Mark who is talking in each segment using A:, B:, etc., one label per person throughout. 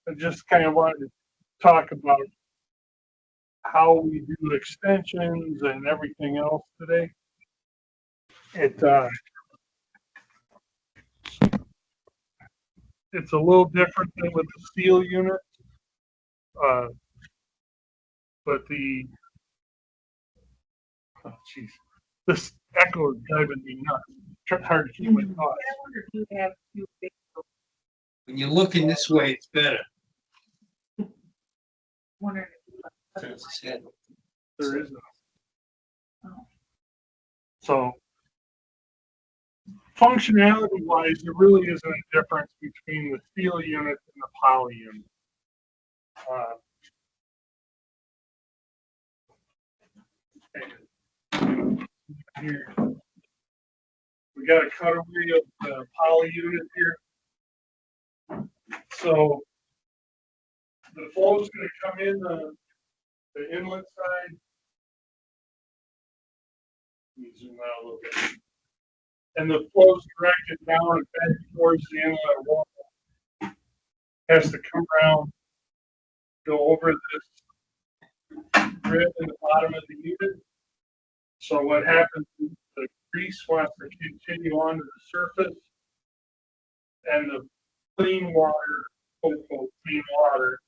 A: I just kind of wanted to talk about how we do extensions and everything else today. It it's a little different than with the steel unit, but the oh jeez, this echo is driving me nuts. It's hard to keep my thoughts.
B: When you're looking this way, it's better.
A: There is no. So functionality wise, there really isn't a difference between the steel unit and the poly unit. Here, we got a cutaway of the poly unit here. So the flow is going to come in the inlet side. Let me zoom out a little bit. And the flow is directed down and back towards the inlet wall. Has to come around, go over this grid in the bottom of the unit. So what happens is the grease wants to continue onto the surface, and the clean water, quote unquote, clean water,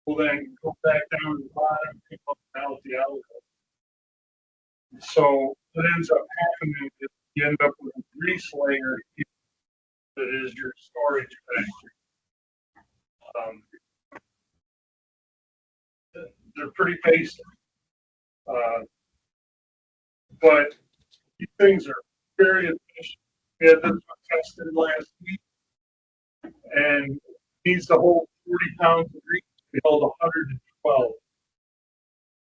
A: will then go back down to the bottom and come out the outlet. So what ends up happening is you end up with a grease layer that is your storage factory. They're pretty basic, but these things are very efficient. We had this one tested last week, and needs to hold 40 pounds of grease. We held 112.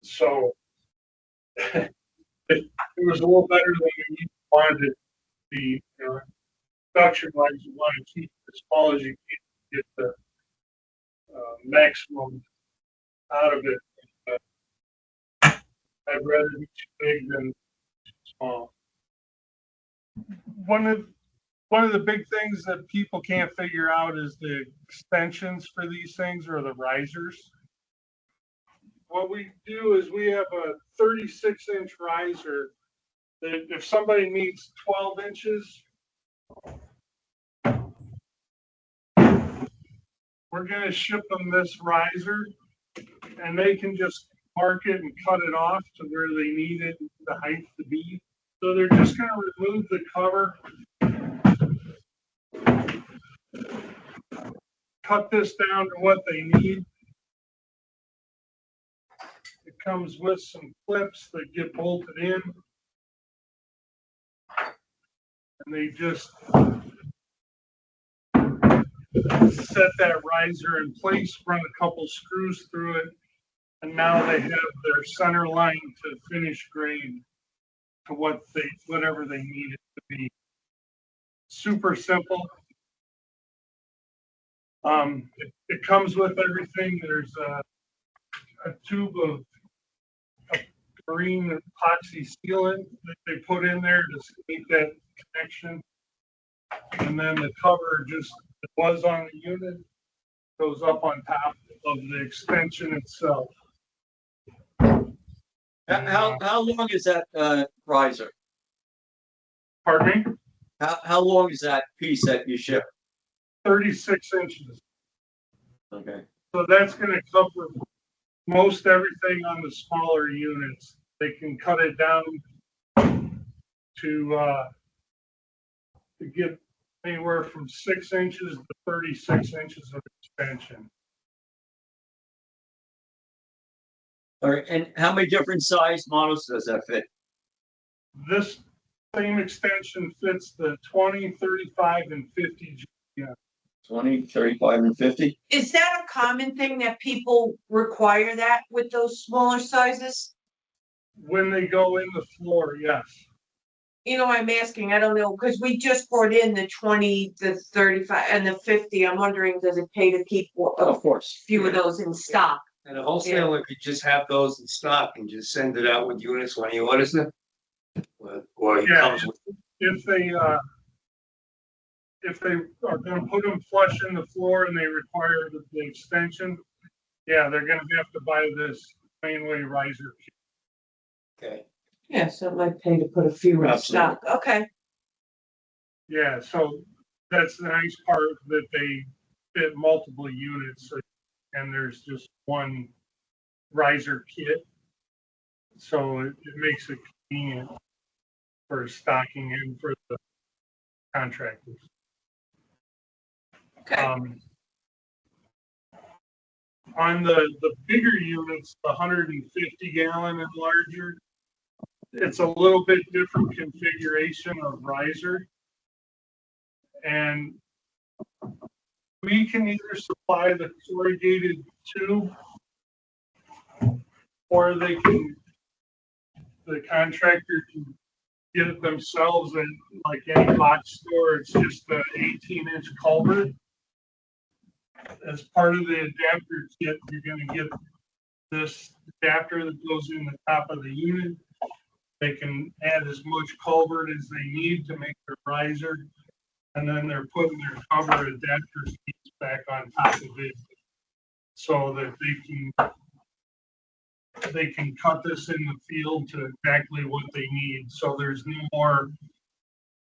A: So it was a little better than we wanted it to be. Production wise, you want to keep it as small as you can to get the maximum out of it. I'd rather be too big than too small. One of the big things that people can't figure out is the extensions for these things, or the risers. What we do is we have a 36-inch riser that if somebody needs 12 inches, we're going to ship them this riser, and they can just mark it and cut it off to where they need it, the height to be. So they're just going to remove the cover, cut this down to what they need. It comes with some clips that get bolted in, and they just set that riser in place, run a couple screws through it, and now they have their center line to finish grade to whatever they need it to be. Super simple. It comes with everything. There's a tube of marine epoxy sealant that they put in there to make that connection, and then the cover just was on the unit, goes up on top of the extension itself.
B: How long is that riser?
A: Pardon me?
B: How long is that piece that you ship?
A: 36 inches.
B: Okay.
A: So that's going to cover most everything on the smaller units. They can cut it down to get anywhere from 6 inches to 36 inches of extension.
B: All right. And how many different size models does that fit?
A: This same extension fits the 20, 35, and 50 GPM.
B: 20, 35, and 50?
C: Is that a common thing that people require that with those smaller sizes?
A: When they go in the floor, yes.
C: You know, I'm asking, I don't know, because we just brought in the 20, the 35, and the 50. I'm wondering, does it pay to keep
B: Of course.
C: a few of those in stock?
D: And a wholesaler could just have those in stock and just send it out with units when he orders them. Or he
A: Yeah.
D: comes with.
A: if they are gonna put them flush in the floor and they require the extension, yeah, they're gonna have to buy this mainway riser.
D: Okay.
C: Yeah, so it might pay to put a few in
B: Absolutely.
C: stock, okay.
A: Yeah, so that's the nice part, that they fit multiple units, and there's just one riser kit. So it makes it convenient for stocking in for the contractors.
C: Okay,
A: On the bigger units, the 150 gallon and larger, it's a little bit different configuration of riser. And we can either supply the corrugated tube, or the contractor can get it themselves, and like any box store, it's just an 18-inch culvert. As part of the adapter kit, you're gonna get this adapter that goes in the top of the unit. They can add as much culvert as they need to make their riser, and then they're putting their cover adapter seats back on top of it, so that they can cut this in the field to exactly what they need. So there's no more,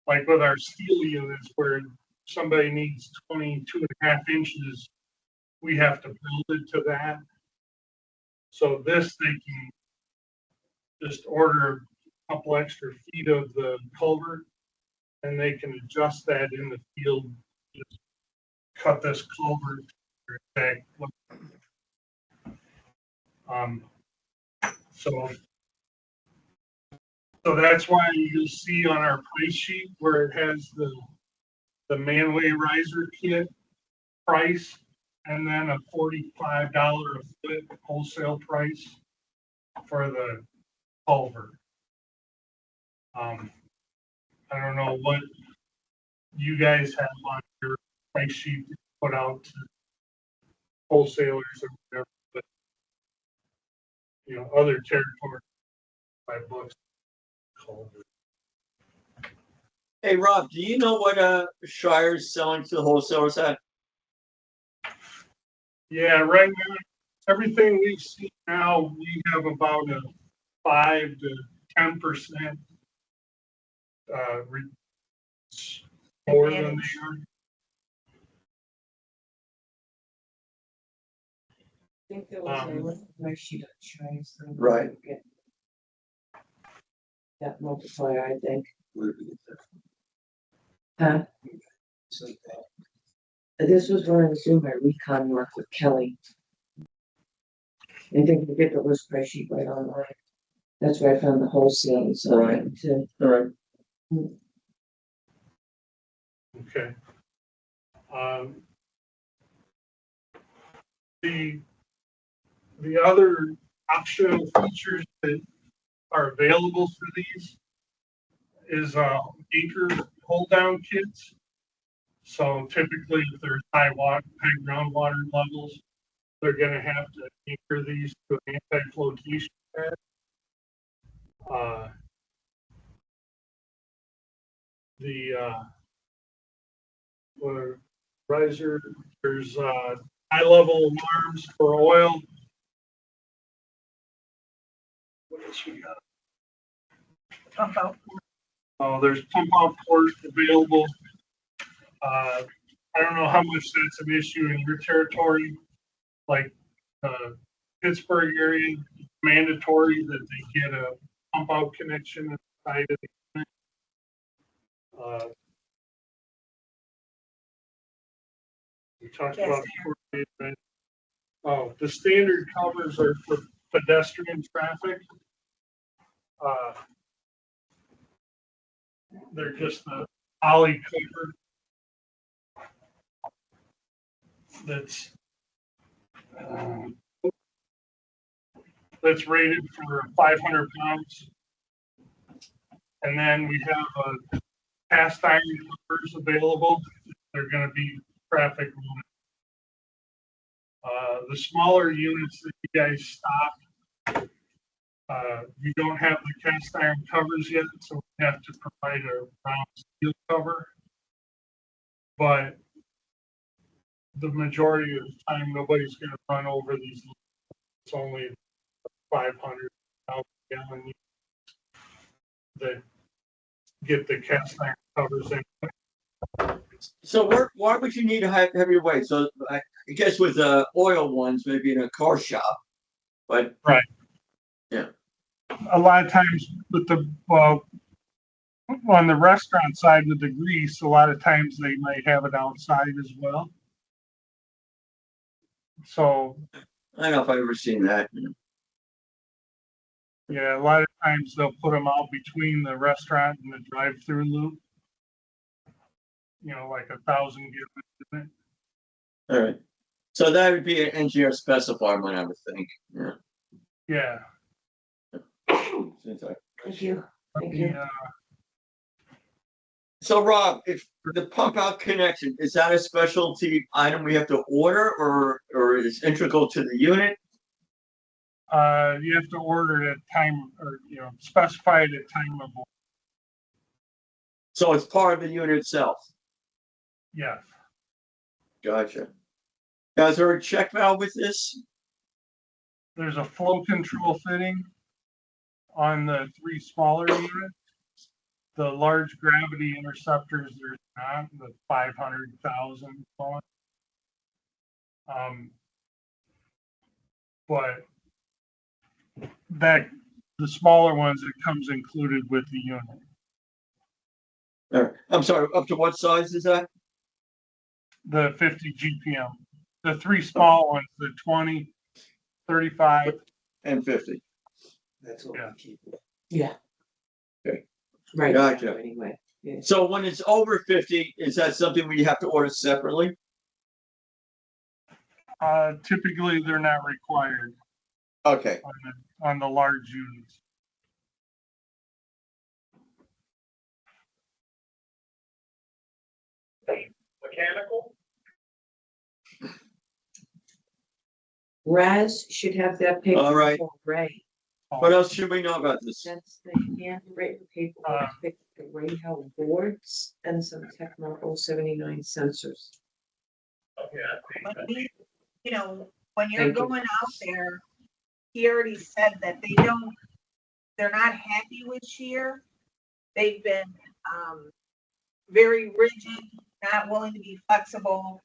A: like with our steel units, where somebody needs 22.5 inches, we have to build it to that. So this, they can just order a couple extra feet of the culvert, and they can adjust that in the field. Just cut this culvert to their exact look. So that's why you'll see on our price sheet where it has the manway riser kit price, and then a $45 a foot wholesale price for the culvert. I don't know what you guys have on your price sheet to put out to wholesalers or whatever, but other territories by books culvert.
B: Hey, Rob, do you know what Shire's selling to the wholesalers at?
A: Yeah, right now, everything we see now, we have about a 5 to 10% more than they are.
C: I think there was a price sheet on Shire's.
B: Right.
C: That multiplier, I think.
D: Where did we get that from?
C: Huh?
D: It's like that.
C: This was when I was doing my recon work with Kelly. I think we get the list price sheet right online. That's where I found the wholesale. So
B: Right. All right.
A: Okay. The other optional features that are available for these is anchor hold down kits. So typically, if there's high groundwater levels, they're going to have to anchor these to an anti-flotation pad. The riser, there's high level alarms for oil. What else we got? Pump out port. Oh, there's pump out port available. I don't know how much that's an issue in your territory, like Pittsburgh area, mandatory that they get a pump out connection inside of the unit. We talked about the standard covers are for pedestrian traffic. They're just the ollie cover that's rated for 500 pounds. And then we have cast iron covers available. They're going to be traffic limit. The smaller units that you guys stock, you don't have the cast iron covers yet, so we have to provide a round steel cover. but the majority of the time, nobody's gonna run over these. It's only 500,000 gallon units that get the cast iron covers in.
B: So why would you need a heavier weight? So I guess with oil ones, maybe in a car shop, but
A: A lot of times with the, well, on the restaurant side with the grease, a lot of times they might have it outside as well. So,
B: I don't know if I've ever seen that.
A: yeah, a lot of times they'll put them out between the restaurant and the drive-through loop. You know, like 1,000 gallons.
B: All right. So that would be an engineer specified one, I would think.
A: Yeah.
B: Seems like-
C: Thank you. Thank you.
A: Yeah.
B: So Rob, if the pump out connection, is that a specialty item we have to order or is integral to the unit?
A: You have to order it at time, or, specify it at time of,
B: So it's part of the unit itself.
A: yes.
B: Gotcha. Now, is there a check valve with this?
A: There's a flow control fitting on the 3 smaller units. The large gravity interceptors, there's not, the 500,000 on. But the smaller ones, it comes included with the unit.
B: All right. I'm sorry, up to what size is that?
A: The 50 GPM. The 3 small ones, the 20, 35.
B: And 50.
D: That's what
A: Yeah.
D: we keep.
C: Yeah.
B: Okay.
C: Right.
B: Gotcha.
C: Anyway. Yeah.
B: So when it's over 50, is that something we have to order separately?
A: Typically, they're not required
B: Okay.
A: on the large units.
E: Mechanical?
C: Raz should have that paper.
B: All right.
C: for Ray.
B: What else should we know about this?
C: That's the handwritten paper, the Ray Held boards and some Techno 079 sensors.
E: Okay.
F: When we, when you're
C: Thank you.
F: going out there, he already said that they're not happy with shear. They've been, very rigid, not willing to be flexible.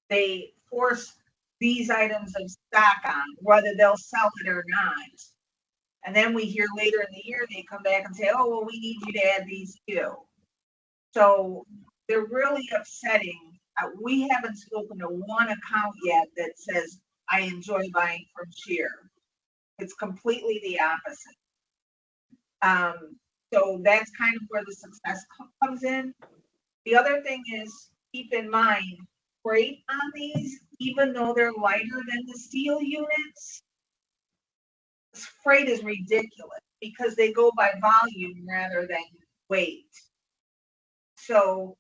F: They force these items of stock on, whether they'll sell it or not. And then we hear later in the year, they come back and say, oh, well, we need you to add these too. So they're really upsetting. We haven't spoken to one account yet that says, I enjoy buying from Shear. It's completely the opposite. So that's kind of where the success comes in. The other thing is, keep in mind, freight on these, even though they're lighter than the steel units, freight is ridiculous because they go by volume rather than weight. So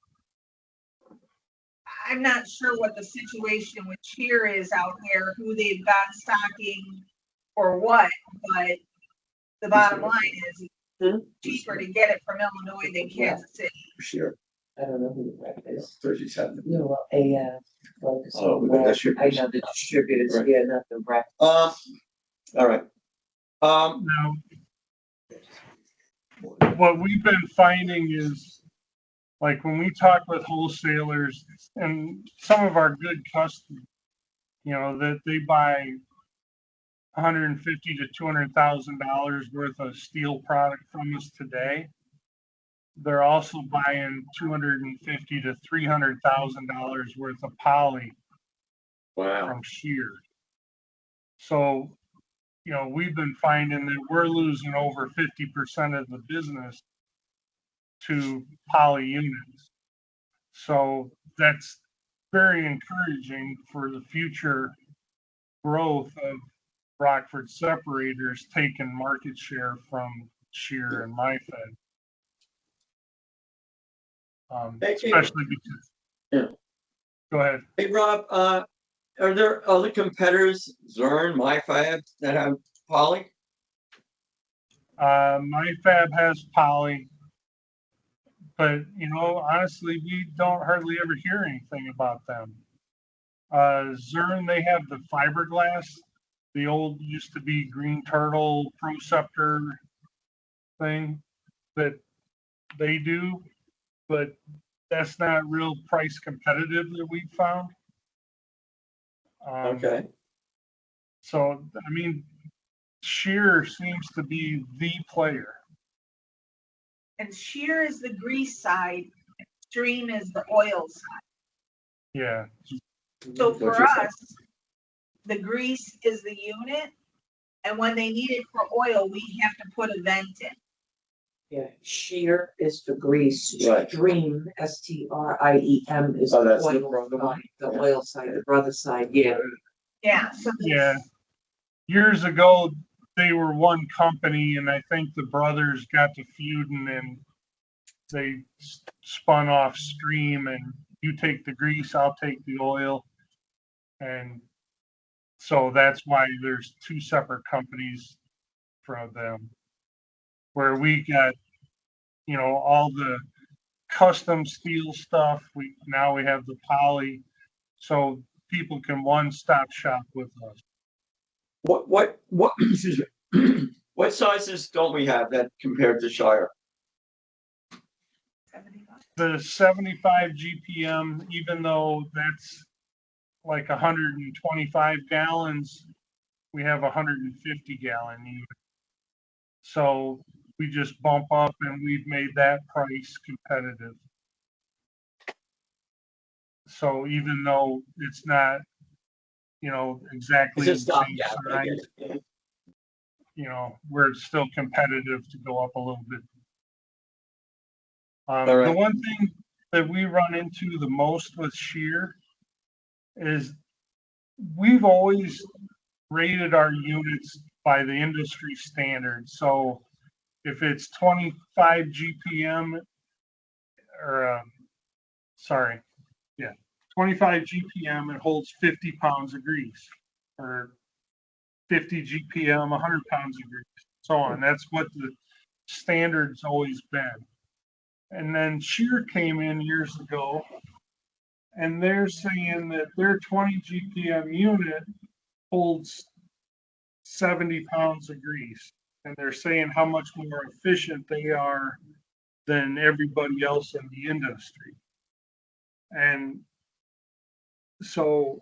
F: I'm not sure what the situation with Cheer is out there, who they've got stocking or what, but the bottom line is it's cheaper to get it from Illinois than Kansas City.
B: Sure.
C: I don't know who the rep is.
B: 37.
C: No, focus
B: Oh,
C: on
B: that's your-
C: I know the distributors,
B: Right.
C: yeah, not the rep.
B: All right.
A: Now, what we've been finding is, like, when we talk with wholesalers and some of our good customers, that they buy $150,000 to $200,000 worth of steel product from us today. They're also buying $250,000 to $300,000 worth of poly
B: Wow.
A: from Shear. So, we've been finding that we're losing over 50% of the business to poly units. So that's very encouraging for the future growth of Rockford separators taking market share from Shear and MyFed. Especially because.
B: Yeah.
A: Go ahead.
B: Hey, Rob, are there other competitors, Zern, MyFab, that have poly?
A: MyFab has poly. but you know, honestly, we don't hardly ever hear anything about them. Zern, they have the fiberglass, the old used to be Green Turtle Proceptor thing that they do, but that's not real price competitive that we've found.
B: Okay.
A: So, I mean, Shear seems to be the player.
F: And shear is the grease side, stream is the oil side.
A: Yeah.
F: So
B: What
F: for
B: you say?
F: us, the grease is the unit, and when they need it for oil, we have to put a vent in.
C: Yeah, shear is the grease,
B: Right.
C: stream, STRIEM is
B: Oh,
C: the
B: that's the
C: oil
B: brother one?
C: side, the oil side, the brother side, yeah.
F: Yeah, so
A: Yeah. Years ago, they were one company, and I think the brothers got to feuding and they spun off Stream, and you take the grease, I'll take the oil. And so that's why there's two separate companies for them. Where we got, you know, all the custom steel stuff. Now we have the poly, so people can one-stop shop with us.
B: Excuse me. What sizes don't we have that compared to Shire?
F: 75.
A: The 75 GPM, even though that's like 125 gallons, we have 150 gallon unit. So we just bump up and we've made that price competitive. So even though it's not, you know, exactly
B: It's
A: the
B: a
A: same
B: stopgap, I
A: size,
B: guess. Yeah.
A: you know, we're still competitive to go up a little bit.
B: All
A: The
B: right.
A: one thing that we run into the most with shear is we've always rated our units by the industry standard. So if it's 25 GPM or, sorry, yeah, 25 GPM, it holds 50 pounds of grease, or 50 GPM, 100 pounds of grease, so on. That's what the standard's always been. And then Shear came in years ago, and they're saying that their 20 GPM unit holds 70 pounds of grease. And they're saying how much more efficient they are than everybody else in the industry. And so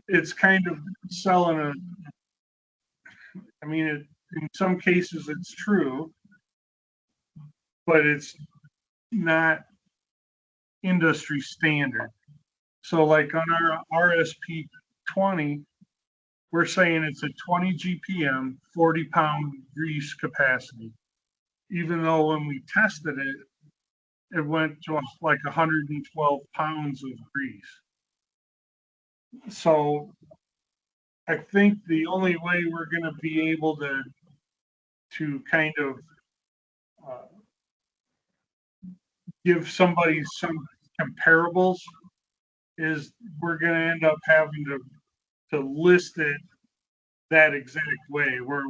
A: it's kind of selling I mean, in some cases it's true, but it's not industry standard. So like on our RSP 20, we're saying it's a 20 GPM, 40 pound grease capacity. Even though when we tested it, it went to like 112 pounds of grease. So I think the only way we're going to be able to kind of give somebody some comparables is we're going to end up having to list it that exact way, where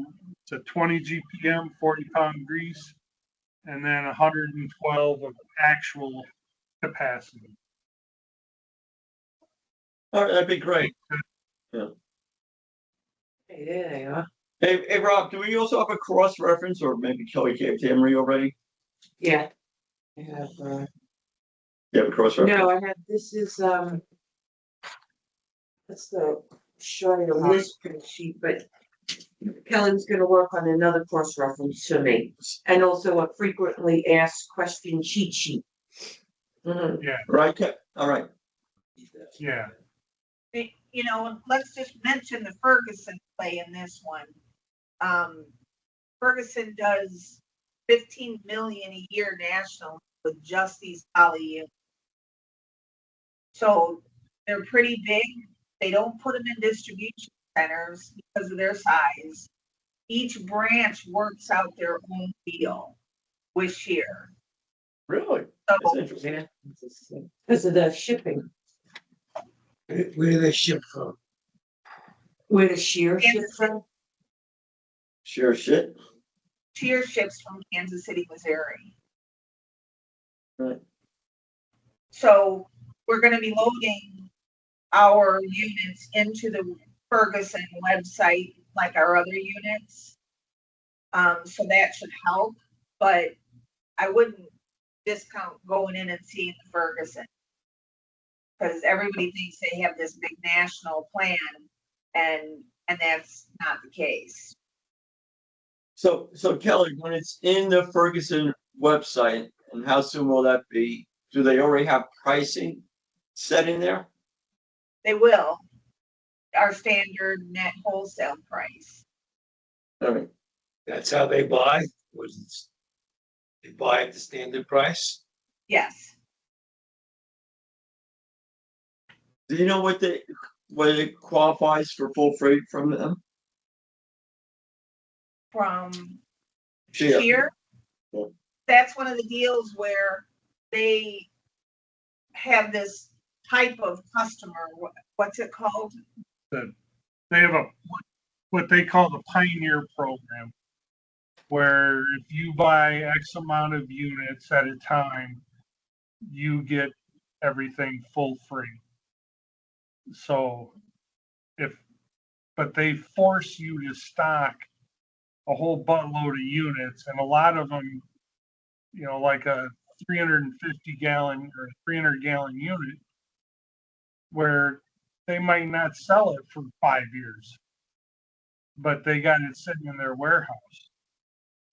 A: it's a 20 GPM, 40 pound grease, and then 112 of actual capacity.
B: All right, that'd be great.
C: Hey, there they are.
B: Hey, Rob, do we also have a cross reference, or maybe Kelly gave to Emery already?
C: Yeah. I have,
B: You have a cross reference?
C: no, I have, this is, that's the showing a list print sheet, but Kellen's gonna work on another cross reference to me, and also a frequently asked question cheat sheet. Mhm.
B: Right, all right.
A: Yeah.
F: You know, let's just mention the Ferguson play in this one. Ferguson does 15 million a year national with just these poly units. So they're pretty big. They don't put them in distribution centers because of their size. Each branch works out their own deal with Shear.
B: Really? That's
F: So
B: interesting.
C: Yeah. Because of the shipping,
D: Where do they ship from?
C: where the shear ship from,
B: Sure shit.
F: tier ships from Kansas City, Missouri.
B: Right.
F: So we're gonna be loading our units into the Ferguson website like our other units. So that should help, but I wouldn't discount going in and seeing the Ferguson. Cause everybody thinks they have this big national plan and that's not the case.
B: So Kelly, when it's in the Ferguson website, and how soon will that be? Do they already have pricing set in there?
F: They will, our standard net wholesale price.
B: I mean,
D: That's how they buy, they buy at the standard price?
F: Yes,
B: do you know what it qualifies for full freight from them?
F: from
B: Cheer.
F: Cheer.
B: Yeah.
F: That's one of the deals where they have this type of customer, what's it called?
A: They have what they call the Pioneer Program, where if you buy X amount of units at a time, you get everything full free. So but they force you to stock a whole buttload of units, and a lot of them, like a 350 gallon or 300 gallon unit, where they might not sell it for 5 years, but they got it sitting in their warehouse.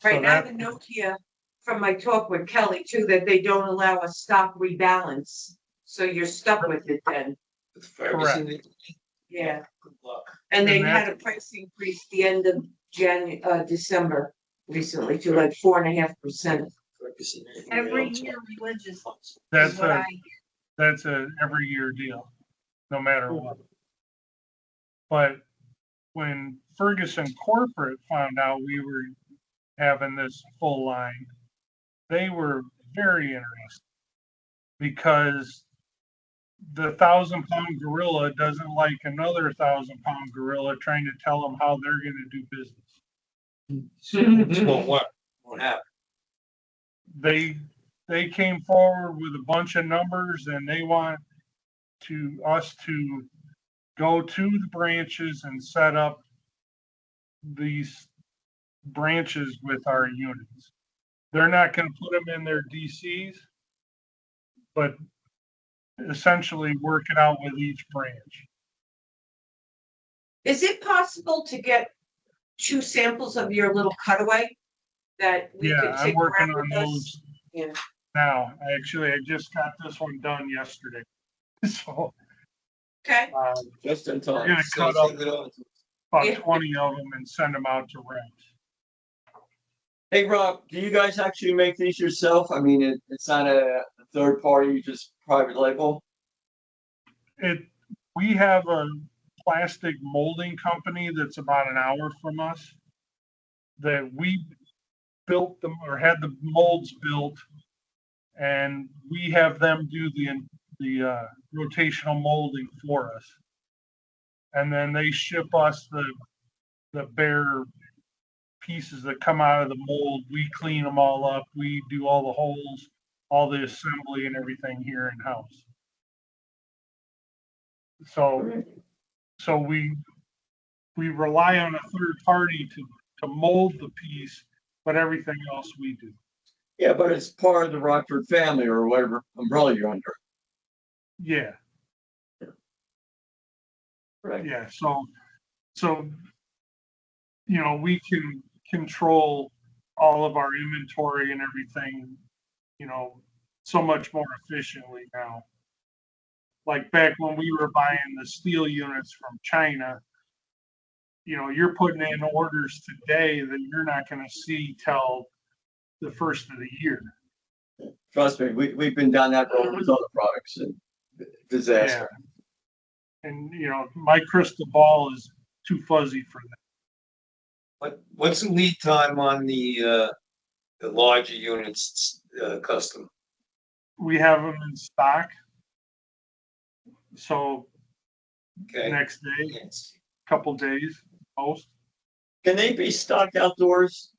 C: Right,
A: So
C: and I have a note here from my talk with Kelly too, that they don't allow a stock rebalance. So you're stuck with it then.
D: With Ferguson,
C: Yeah.
D: good luck.
C: And they
A: And
C: had a price increase the end of December recently to like 4.5%.
D: Ferguson.
F: Every year religious
A: That's
F: is what I
A: that's a every year deal, no matter what. But when Ferguson Corporate found out we were having this full line, they were very interested, because the 1,000-pound gorilla doesn't like another 1,000-pound gorilla trying to tell them how they're going to do business.
D: This won't work, won't happen.
A: They came forward with a bunch of numbers, and they want us to go to the branches and set up these branches with our units. They're not going to put them in their DCs, but essentially work it out with each branch.
C: Is it possible to get 2 samples of your little cutaway that we could
A: Yeah, I'm
C: take
A: working
C: around
A: on
C: with us?
A: those
C: Yeah.
A: now. I just got this one done yesterday. So
C: Okay,
B: Just in
A: we're
B: time.
A: gonna
D: So
A: cut up
D: send it on to-
A: about
C: Yeah.
A: 20 of them and send them out to reps.
B: Hey Rob, do you guys actually make these yourself? I mean, it's not a third party, just private label?
A: We have a plastic molding company that's about an hour from us, that we built them or had the molds built, and we have them do the rotational molding for us. And then they ship us the bare pieces that come out of the mold. We clean them all up. We do all the holes, all the assembly and everything here in house. So we rely on a third party to mold the piece, but everything else we do.
B: Yeah, but it's part of the Rockford family or whatever umbrella you're under.
A: Yeah,
B: Right.
A: yeah. So we can control all of our inventory and everything, so much more efficiently now. Like back when we were buying the steel units from China, you're putting in orders today that you're not going to see till the first of the year.
B: Trust me, we've been down that road with other products and disaster.
A: Yeah. And my crystal ball is too fuzzy for that.
D: What's the lead time on the larger units, custom?
A: We have them in stock, so
D: Okay.
A: next day,
D: Yes.
A: couple days, most.
B: Can they be stocked outdoors?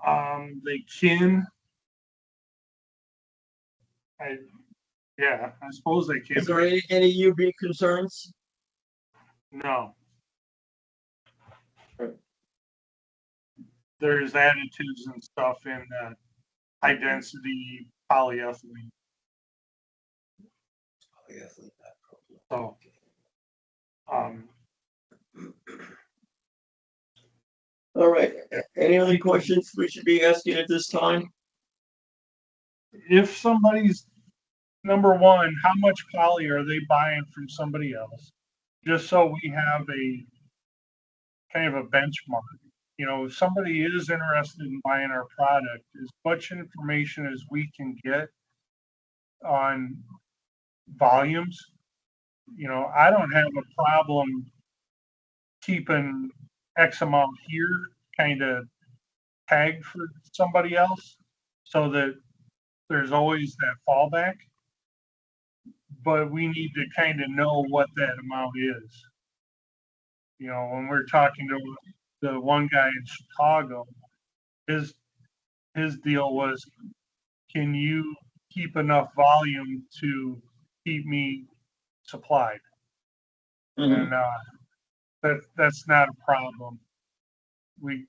A: They can. Yeah, I suppose they can.
B: Is there any UV concerns?
A: No.
B: Right.
A: There's additives and stuff in high density polyethylene. So,
B: All right, any other questions we should be asking at this time?
A: if somebody's, number one, how much poly are they buying from somebody else? Just so we have a kind of a benchmark. You know, if somebody is interested in buying our product, as much information as we can get on volumes, you know, I don't have a problem keeping X amount here kind of tagged for somebody else so that there's always that fallback. But we need to kind of know what that amount is. You know, when we're talking to the one guy in Chicago, his deal was, can you keep enough volume to keep me supplied?
B: Mhm.
A: And that's not a problem. We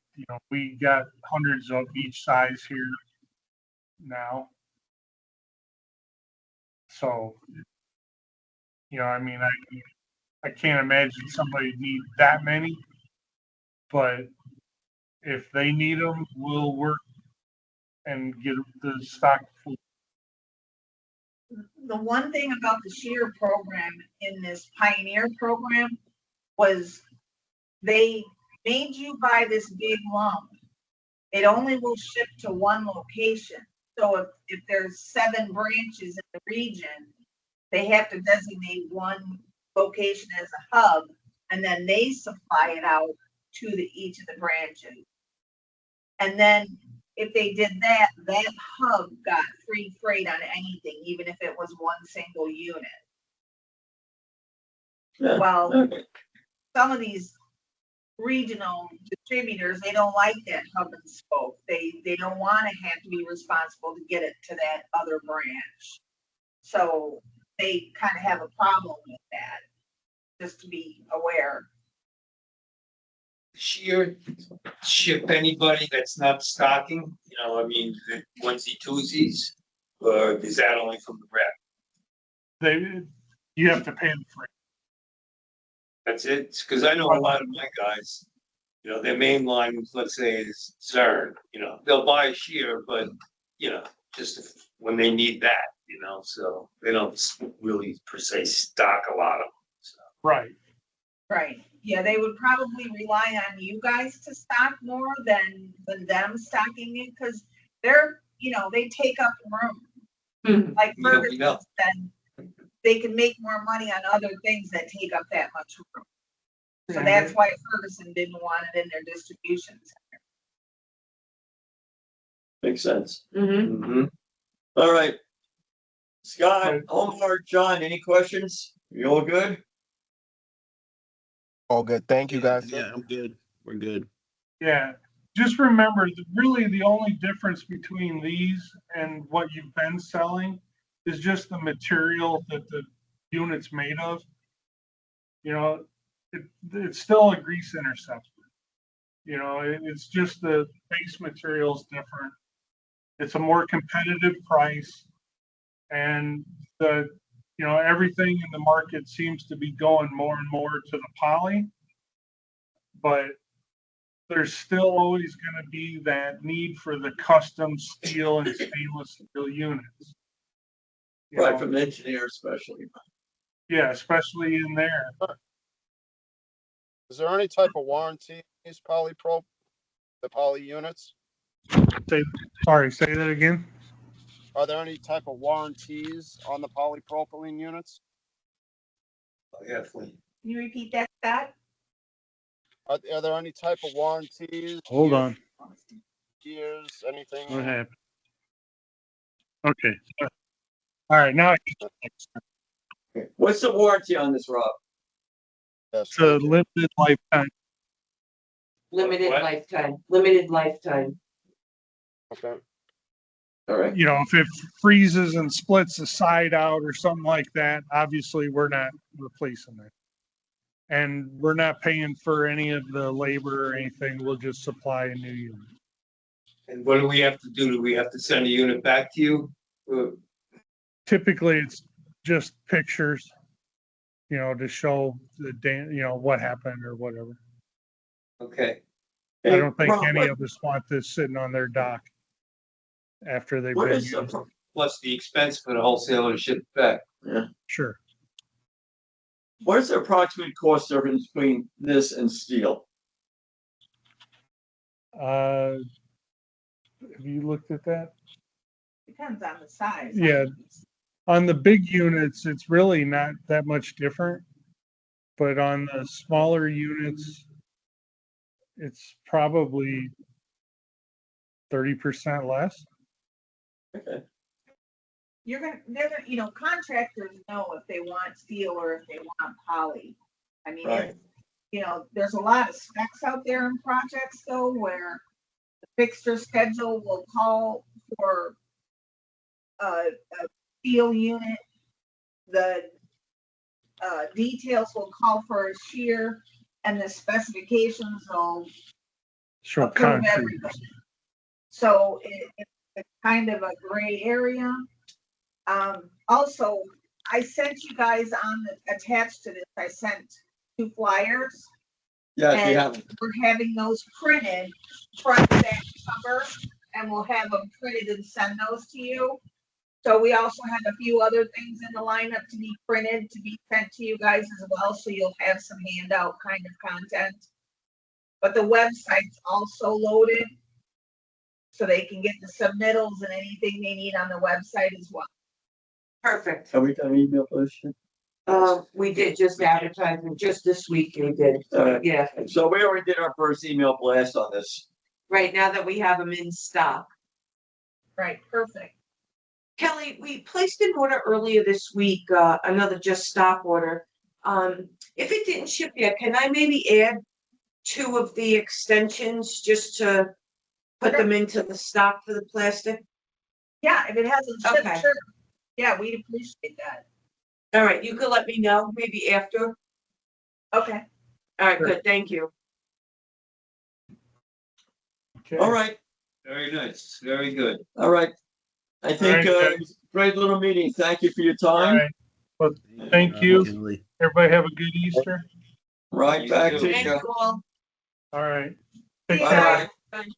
A: got hundreds of each size here now. So, you know, I mean, I can't imagine somebody need that many, but if they need them, we'll work and get the stock full.
F: The one thing about the shear program in this Pioneer program was they made you buy this big lump. It only will ship to one location. So if there's 7 branches in the region, they have to designate one location as a hub, and then they supply it out to each of the branches. And then if they did that, that hub got free freight on anything, even if it was one single unit.
B: Yeah,
F: Well,
B: okay.
F: some of these regional distributors, they don't like that hub and spoke. They don't want to have to be responsible to get it to that other branch. So they kind of have a problem with that, just to be aware.
D: Sheer ship anybody that's not stocking, you know, I mean, the onesie twosies, or is that only from the rep?
A: You have to pay them for it.
D: That's it, because I know a lot of my guys, you know, their main line, let's say, is CERN, you know, they'll buy a shear, but, you know, just when they need that, you know, so they don't really per se stock a lot of them. So.
A: Right.
F: Right. Yeah, they would probably rely on you guys to stock more than them stocking it, because they're, you know, they take up room. Like
D: Yeah, we
F: Ferguson
D: know.
F: said, they can make more money on other things that take up that much room. So
A: Mhm.
F: that's why Ferguson didn't want it in their distribution center.
B: Makes sense.
C: Mm-hmm.
D: Mm-hmm.
B: All right. Scott,
A: Right.
B: Omar, John, any questions? You all good?
G: All good. Thank you, guys.
H: Yeah, I'm good. We're good.
A: Yeah. Just remember, really the only difference between these and what you've been selling is just the material that the unit's made of. You know, it's still a grease interceptor. You know, it's just the base material's different. It's a more competitive price, and everything in the market seems to be going more and more to the poly, but there's still always going to be that need for the custom steel and stainless steel units. You
B: Right,
A: know,
B: from an engineer especially.
A: yeah, especially in there.
G: Is there any type of warranty in these the poly units?
A: Sorry, say that again.
G: Are there any type of warranties on the polypropylene units?
D: Definitely.
F: Can you repeat that, Scott?
G: Are there any type of warranties?
A: Hold on.
G: Years, anything?
A: What happened? Okay. All right. Now
B: What's the warranty on this, Rob?
G: Yes,
A: it's a
G: thank you.
A: limited lifetime.
C: Limited
D: What?
C: lifetime, limited lifetime.
G: Okay,
B: All right.
A: You know, if it freezes and splits the side out or something like that, obviously we're not replacing it. And we're not paying for any of the labor or anything. We'll just supply a new unit.
D: And what do we have to do? Do we have to send a unit back to you?
A: Typically, it's just pictures, you know, to show the you know, what happened or whatever.
D: Okay,
A: I don't think
B: Rob,
A: any
B: what-
A: of us want this sitting on their dock after they've
B: What
A: been
B: is the,
A: used.
D: plus the expense for the wholesaler to ship it back.
A: Sure.
B: what is the approximate cost difference between this and steel?
A: Have you looked at that?
F: Depends on the size.
A: Yeah. On the big units, it's really not that much different. But on the smaller units, it's probably 30% less.
B: Okay.
F: They're gonna, you know, contractors know if they want steel or if they want poly. I mean,
B: Right.
F: you know, there's a lot of specs out there in projects though, where the fixture schedule will call for a steel unit. The details will call for a shear and the specifications will
A: Show
F: approve
A: concrete.
F: everything. So it's kind of a gray area. Also, I sent you guys attached to this, I sent 2 flyers.
B: Yeah, if you
F: And
B: have,
F: we're having those printed, front, back, cover, and we'll have them printed and send those to you. So we also have a few other things in the lineup to be printed, to be sent to you guys as well, so you'll have some handout kind of content. But the website's also loaded, so they can get the submittals and anything they need on the website as well.
C: Perfect.
B: have we done email posting?
C: We did just advertisement, just this week we did.
B: All right.
C: Yeah,
B: So we already did our first email blast on this.
C: right now that we have them in stock.
F: Right, perfect.
C: Kelly, we placed an order earlier this week, another just stock order. If it didn't ship yet, can I maybe add 2 of the extensions just to put them into the stock for the plastic?
F: Yeah, if it hasn't shipped,
C: Okay.
F: sure. Yeah, we'd appreciate that.
C: All right, you could let me know, maybe after.
F: Okay.
C: All right,
A: Sure.
C: good, thank you.
A: Okay.
B: All right,
D: Very nice, very good.
B: all right. I think,
A: All right,
B: it was a great little meeting. Thank you for your
A: All
B: time.
A: right. Well, thank you. Everybody have a good Easter.
B: Right
D: You
B: back
D: too.
B: to
C: Thank
B: you.
C: you all.
A: All right.
F: See
A: Take
F: you
A: care.
F: guys.
B: Bye.
C: Bye.